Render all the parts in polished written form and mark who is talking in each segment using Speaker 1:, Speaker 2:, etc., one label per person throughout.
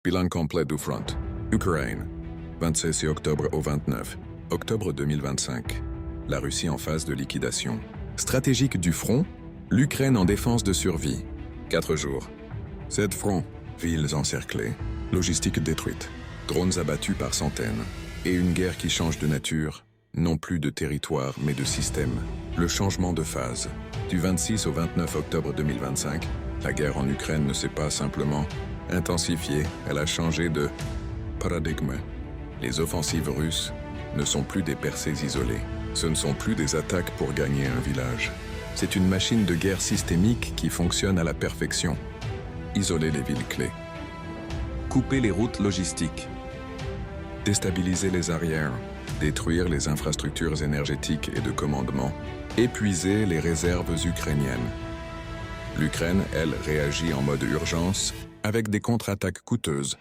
Speaker 1: Bilan complet du front. Ukraine. 26 octobre au 29 octobre 2025. La Russie en phase de liquidation. Stratégique du front, l'Ukraine en défense de survie. 4 jours. 7 fronts. Villes encerclées. Logistique détruite. Drones abattus par centaines. Et une guerre qui change de nature, non plus de territoire mais de système. Le changement de phase. Du 26 au 29 octobre 2025, la guerre en Ukraine ne s'est pas simplement intensifiée, elle a changé de paradigme. Les offensives russes ne sont plus des percées isolées. Ce ne sont plus des attaques pour gagner un village. C'est une machine de guerre systémique qui fonctionne à la perfection. Isoler les villes clés. Couper les routes logistiques. Déstabiliser les arrières. Détruire les infrastructures énergétiques et de commandement. Épuiser les réserves ukrainiennes. L'Ukraine, elle, réagit en mode urgence avec des contre-attaques coûteuses,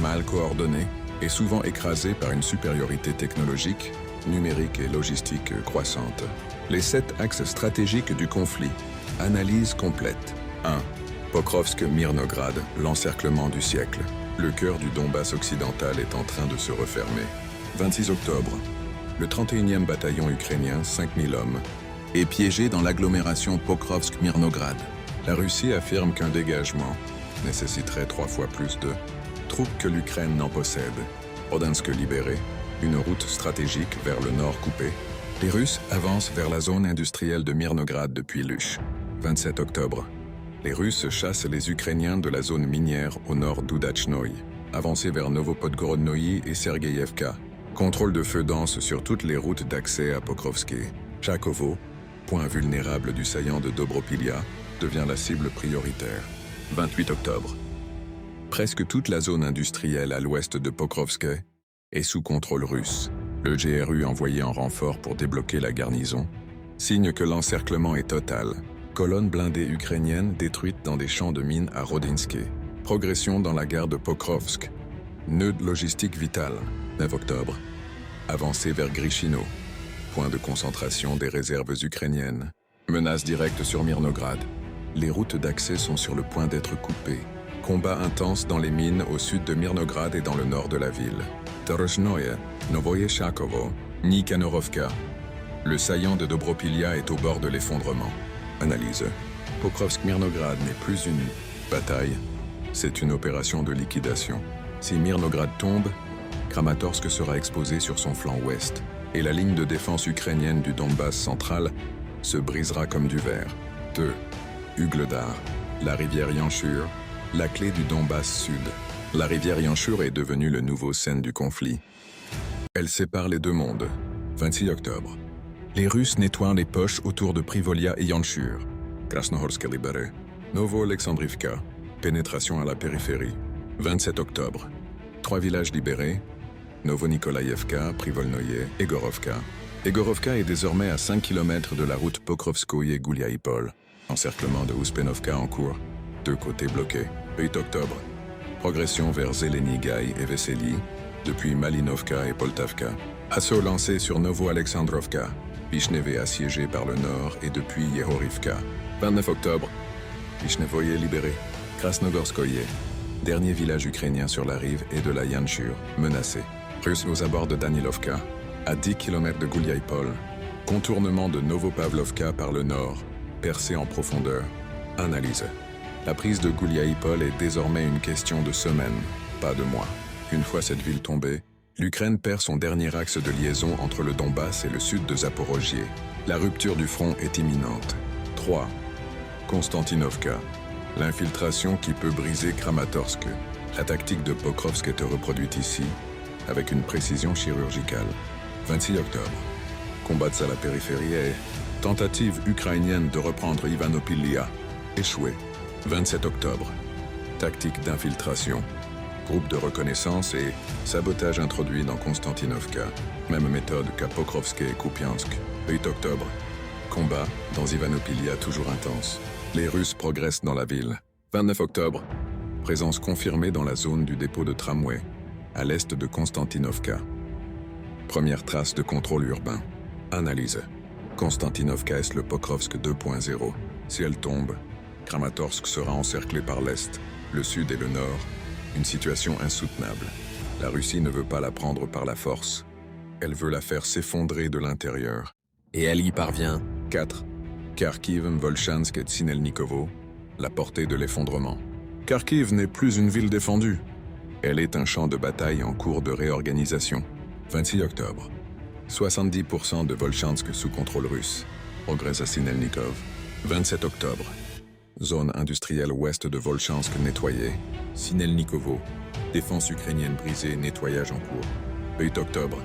Speaker 1: mal coordonnées et souvent écrasées par une supériorité technologique, numérique et logistique croissante. Les 7 axes stratégiques du conflit. Analyse complète. 1. Pokrovsk-Mirnograd, l'encerclement du siècle. Le cœur du Donbass occidental est en train de se refermer. 26 octobre. Le 31e bataillon ukrainien, 5000 hommes, est piégé dans l'agglomération Pokrovsk-Mirnograd. La Russie affirme qu'un dégagement nécessiterait 3 fois plus de troupes que l'Ukraine n'en possède. Odensk libéré, une route stratégique vers le nord coupée. Les Russes avancent vers la zone industrielle de Mirnograd depuis Luch. 27 octobre. Les Russes chassent les Ukrainiens de la zone minière au nord d'Udachnoï, avancés vers Novopodgorodnoï et Sergeyevka. Contrôle de feu dense sur toutes les routes d'accès à Pokrovsky. Chakovo, point vulnérable du saillant de Dobropilia, devient la cible prioritaire. 28 octobre. Presque toute la zone industrielle à l'ouest de Pokrovsk est sous contrôle russe. Le GRU envoyé en renfort pour débloquer la garnison signe que l'encerclement est total. Colonne blindée ukrainienne détruite dans des champs de mines à Rodinsky. Progression dans la gare de Pokrovsk. Nœud logistique vital. 9 octobre. Avancée vers Grishino. Point de concentration des réserves ukrainiennes. Menace directe sur Mirnograd. Les routes d'accès sont sur le point d'être coupées. Combat intense dans les mines au sud de Mirnograd et dans le nord de la ville. Dorozhnoye, Novoye Shakovo, Nikanorovka. Le saillant de Dobropilia est au bord de l'effondrement. Analyse. Pokrovsk-Mirnograd n'est plus une bataille, c'est une opération de liquidation. Si Mirnograd tombe, Kramatorsk sera exposé sur son flanc ouest, et la ligne de défense ukrainienne du Donbass central se brisera comme du verre. 2. Ugledar, la rivière Yanchur, la clé du Donbass sud. La rivière Yanchur est devenue le nouveau scène du conflit. Elle sépare les deux mondes. 26 octobre. Les Russes nettoient les poches autour de Privolia et Yanchur. Krasnohorsk libéré. Novo-Alexandrivka, pénétration à la périphérie. 27 octobre. 3 villages libérés. Novo-Nikolaïevka, Privolnoye et Gorovka. Egorovka est désormais à 5 km de la route Pokrovskoye-Gouliaïpol. Encerclement de Uspenovka en cours. 2 côtés bloqués. 8 octobre. Progression vers Zelenigay et Vesely, depuis Malinovka et Poltavka. Assaut lancé sur Novo-Alexandrovka. Vishneve assiégé par le nord et depuis Yehorivka. 29 octobre. Vishnevoye libéré. Krasnogorskoye, dernier village ukrainien sur la rive et de la Yanchur, menacé. Russes aux abords de Danilovka, à 10 km de Gouliaïpol. Contournement de Novopavlovka par le nord, percé en profondeur. Analyse. La prise de Gouliaïpol est désormais une question de semaines, pas de mois. Une fois cette ville tombée, l'Ukraine perd son dernier axe de liaison entre le Donbass et le sud de Zaporogier. La rupture du front est imminente. 3. Konstantinovka. L'infiltration qui peut briser Kramatorsk. La tactique de Pokrovsk est reproduite ici, avec une précision chirurgicale. 26 octobre. Combats à la périphérie et tentative ukrainienne de reprendre Ivanopilia. Échoué. 27 octobre. Tactique d'infiltration. Groupe de reconnaissance et sabotage introduit dans Konstantinovka. Même méthode qu'à Pokrovsk et Kupiansk. 8 octobre. Combat dans Ivanopilia toujours intense. Les Russes progressent dans la ville. 29 octobre. Présence confirmée dans la zone du dépôt de tramway, à l'est de Konstantinovka. Première trace de contrôle urbain. Analyse. Konstantinovka est le Pokrovsk 2.0. Si elle tombe, Kramatorsk sera encerclé par l'est, le sud et le nord, Une situation insoutenable. La Russie ne veut pas la prendre par la force. Elle veut la faire s'effondrer de l'intérieur.
Speaker 2: Et elle y parvient.
Speaker 1: 4. Kharkiv, Volchansk et Tsinelnikovo, la portée de l'effondrement. Kharkiv n'est plus une ville défendue. Elle est un champ de bataille en cours de réorganisation. 26 octobre. 70% de Volchansk sous contrôle russe. Progrès à Tsinelnikov. 27 octobre. Zone industrielle ouest de Volchansk nettoyée. Tsinelnikovo. Défense ukrainienne brisée, nettoyage en cours. 8 octobre.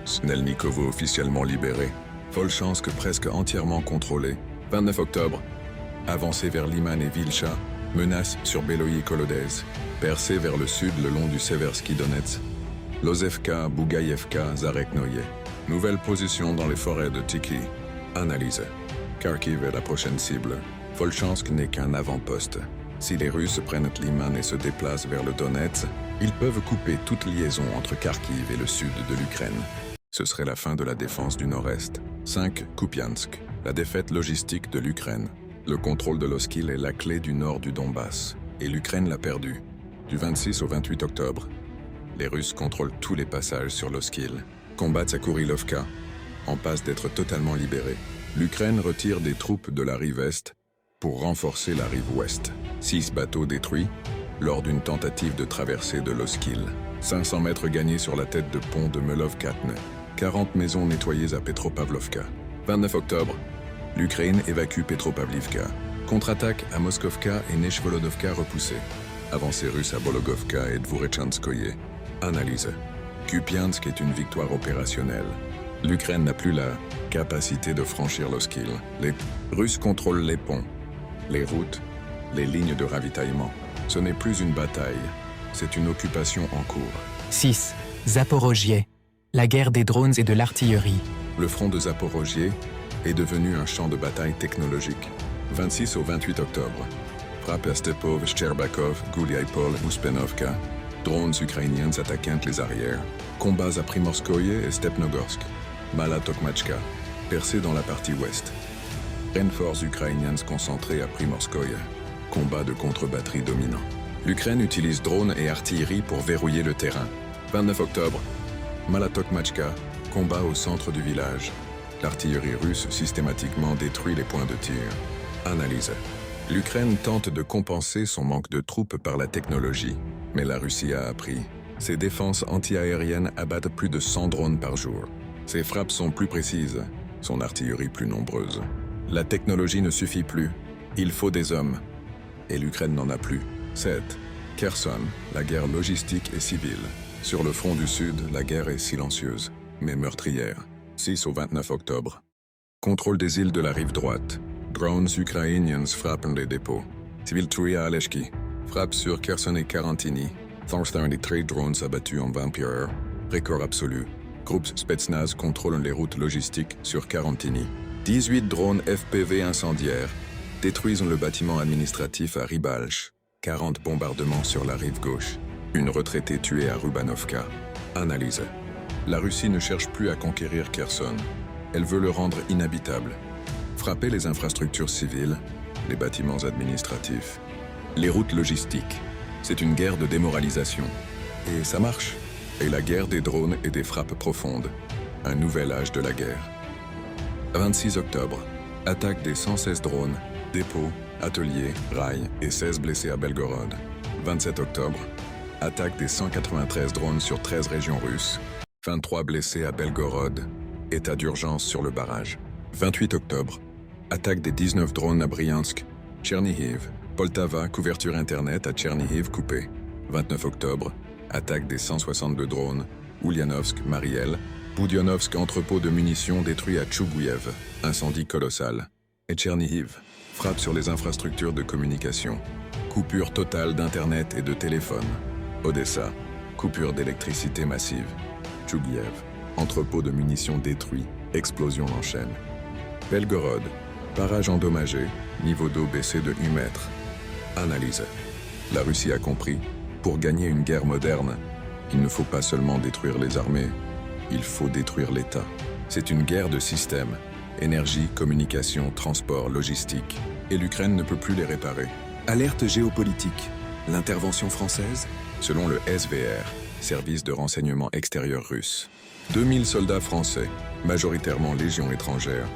Speaker 1: Tsinelnikovo officiellement libéré. Volchansk presque entièrement contrôlé. 29 octobre. Avancée vers Liman et Vilcha. Menace sur Beloïe-Kolodez. Percée vers le sud le long du Seversky Donetsk. Lozevka, Bougaïevka, Zareknoye. Nouvelle position dans les forêts de Tiki. Analyse. Kharkiv est la prochaine cible. Volchansk n'est qu'un avant-poste. Si les Russes prennent Liman et se déplacent vers le Donetsk, ils peuvent couper toute liaison entre Kharkiv et le sud de l'Ukraine. Ce serait la fin de la défense du nord-est. 5. Kupiansk. La défaite logistique de l'Ukraine. Le contrôle de l'Oskil est la clé du nord du Donbass, et l'Ukraine l'a perdu. Du 26 au 28 octobre, les Russes contrôlent tous les passages sur l'Oskil. Combattent à Kurilovka, en passe d'être totalement libérée. L'Ukraine retire des troupes de la rive est pour renforcer la rive ouest. 6 bateaux détruits lors d'une tentative de traversée de l'Oskil. 500 mètres gagnés sur la tête de pont de Melovkatne. 40 maisons nettoyées à Petropavlovka. 29 octobre, l'Ukraine évacue Petropavlivka. Contre-attaque à Moskovka et Nechvolodovka repoussée. Avancée russe à Bologovka et Dvourechanskoye. Analyse. Kupiansk est une victoire opérationnelle. L'Ukraine n'a plus la capacité de franchir l'Oskil. Les Russes contrôlent les ponts, les routes, les lignes de ravitaillement. Ce n'est plus une bataille, c'est une occupation en cours.
Speaker 3: 6. Zaporogier. La guerre des drones et de l'artillerie.
Speaker 1: Le front de Zaporogier est devenu un champ de bataille technologique. 26 au 28 octobre. Frappe à Stepov, Shcherbakov, Gouliaïpol, Uspenovka. Drones ukrainiens attaquant les arrières. Combats à Primorskoye et Stepnogorsk. Mala Tokmachka. Percée dans la partie ouest. Renforts ukrainiens concentrés à Primorskoye. Combat de contre-batterie dominant. L'Ukraine utilise drones et artillerie pour verrouiller le terrain. 29 octobre. Mala Tokmachka. Combat au centre du village. L'artillerie russe systématiquement détruit les points de tir. Analyse. L'Ukraine tente de compenser son manque de troupes par la technologie, mais la Russie a appris. Ses défenses anti-aériennes abattent plus de 100 drones par jour. Ses frappes sont plus précises, son artillerie plus nombreuse. La technologie ne suffit plus, il faut des hommes. Et l'Ukraine n'en a plus. 7. Kherson, la guerre logistique et civile. Sur le front du sud, la guerre est silencieuse, mais meurtrière. 6 au 29 octobre. Contrôle des îles de la rive droite. Drones ukrainiens frappent les dépôts. Civiltruia Aleshki. Frappe sur Kherson et Karantini. 33 drones abattus en 20 heures. Record absolu. Groupes Spetsnaz contrôlent les routes logistiques sur Karantini. 18 drones FPV incendiaires détruisent le bâtiment administratif à Rybalch. 40 bombardements sur la rive gauche. Une retraitée tuée à Rubanovka. Analyse. La Russie ne cherche plus à conquérir Kherson. Elle veut le rendre inhabitable. Frapper les infrastructures civiles, les bâtiments administratifs, les routes logistiques. C'est une guerre de démoralisation. Et ça marche. Et la guerre des drones et des frappes profondes. Un nouvel âge de la guerre. 26 octobre. Attaque des 116 drones, dépôts, ateliers, rails et 16 blessés à Belgorod. 27 octobre. Attaque des 193 drones sur 13 régions russes. 23 blessés à Belgorod. État d'urgence sur le barrage. 28 octobre. Attaque des 19 drones à Bryansk, Tchernihiv, Poltava, couverture internet à Tchernihiv coupée. 29 octobre. Attaque des 162 drones, Ulyanovsk, Mariel, Boudionovsk, entrepôt de munitions détruit à Tchougouiev, incendie colossal. Et Tchernihiv, frappe sur les infrastructures de communication. Coupure totale d'internet et de téléphone. Odessa, coupure d'électricité massive. Tchougouiev, entrepôt de munitions détruit, explosion en chaîne. Belgorod, barrage endommagé, niveau d'eau baissé de 8 mètres. Analyse. La Russie a compris, pour gagner une guerre moderne, il ne faut pas seulement détruire les armées, il faut détruire l'État. C'est une guerre de système, énergie, communication, transport, logistique. Et l'Ukraine ne peut plus les réparer.
Speaker 2: Alerte géopolitique. L'intervention française
Speaker 1: selon le SVR, Service de renseignement extérieur russe. 2000 soldats français, majoritairement légions étrangères,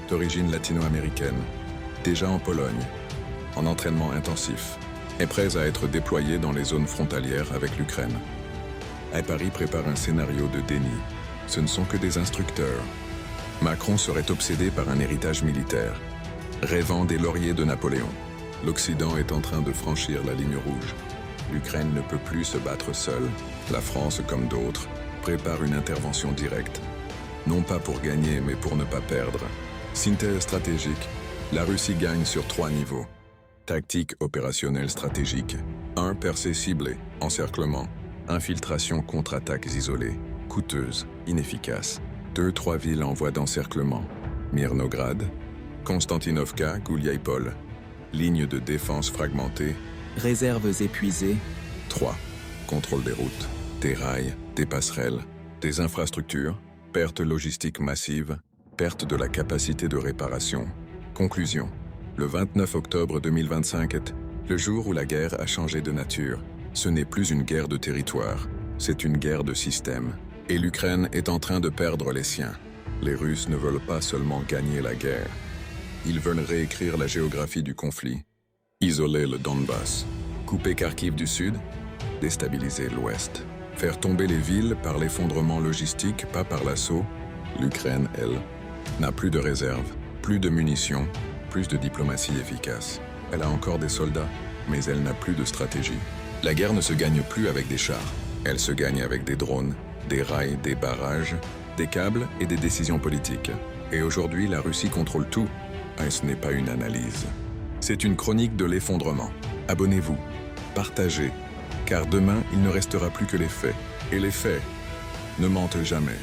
Speaker 1: d'origine latino-américaine, déjà en Pologne, en entraînement intensif, et prêts à être déployés dans les zones frontalières avec l'Ukraine. À Paris prépare un scénario de déni. Ce ne sont que des instructeurs. Macron serait obsédé par un héritage militaire, rêvant des lauriers de Napoléon. L'Occident est en train de franchir la ligne rouge. L'Ukraine ne peut plus se battre seule. La France, comme d'autres, prépare une intervention directe. Non pas pour gagner, mais pour ne pas perdre. Synthèse stratégique. La Russie gagne sur 3 niveaux. Tactique opérationnelle stratégique. 1. Percée ciblée, encerclement. Infiltration contre-attaques isolées, coûteuses, inefficaces. 2-3 villes en voie d'encerclement. Mirnograd, Konstantinovka, Gouliaïpol. Ligne de défense fragmentée.
Speaker 2: Réserves épuisées.
Speaker 1: 3. Contrôle des routes, des rails, des passerelles, des infrastructures, perte logistique massive, perte de la capacité de réparation. Conclusion. Le 29 octobre 2025 est le jour où la guerre a changé de nature. Ce n'est plus une guerre de territoire, c'est une guerre de système. Et l'Ukraine est en train de perdre les siens. Les Russes ne veulent pas seulement gagner la guerre. Ils veulent réécrire la géographie du conflit, isoler le Donbass, couper Kharkiv du sud, déstabiliser l'ouest, faire tomber les villes par l'effondrement logistique, pas par l'assaut. L'Ukraine, elle, n'a plus de réserve, plus de munitions, plus de diplomatie efficace. Elle a encore des soldats, mais elle n'a plus de stratégie. La guerre ne se gagne plus avec des chars. Elle se gagne avec des drones, des rails, des barrages, des câbles et des décisions politiques. Et aujourd'hui, la Russie contrôle tout. Et ce n'est pas une analyse. C'est une chronique de l'effondrement. Abonnez-vous, partagez, car demain, il ne restera plus que les faits. Et les faits ne mentent jamais.